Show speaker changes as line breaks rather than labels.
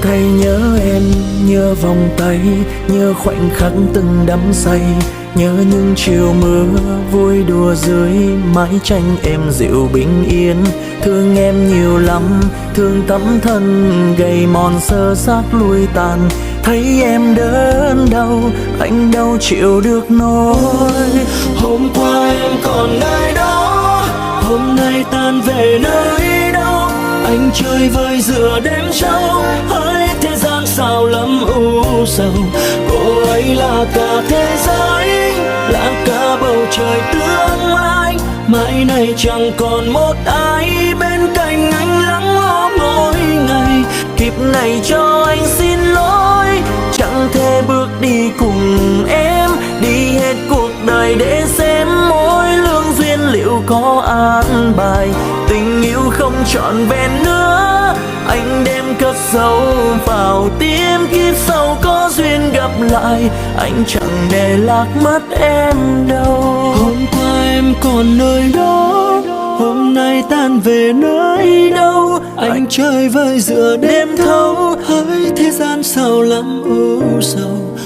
thấy nhớ em, nhớ vòng tay, nhớ khoảnh khắc từng đắm say, nhớ những chiều mưa vui đùa dưới mái tranh em dịu bình yên. Thương em nhiều lắm, thương tấm thân gầy mòn sơ xác lui tàn. Thấy em đớn đau, anh đâu chịu được nỗi. Hôm qua em còn nơi đó, hôm nay tan về nơi đâu. Anh chơi vơi giữa đêm trâu, hỡi thế gian sao lắm u sầu. Cô ấy là cả thế giới, là cả bầu trời tương lai. Mãi này chẳng còn một ai bên cạnh anh lắng lo mỗi ngày. Kiếp này cho anh xin lỗi, chẳng thể bước đi cùng em, đi hết cuộc đời để xem mỗi lương duyên liệu có an bài. Tình yêu không trọn vẹn nữa, anh đem cất giấu vào tim. Kiếp sau có duyên gặp lại, anh chẳng để lạc mất em đâu. Hôm qua em còn nơi đó, hôm nay tan về nơi đâu. Anh chơi vơi giữa đêm thâu, hỡi thế gian sao lắm u sầu.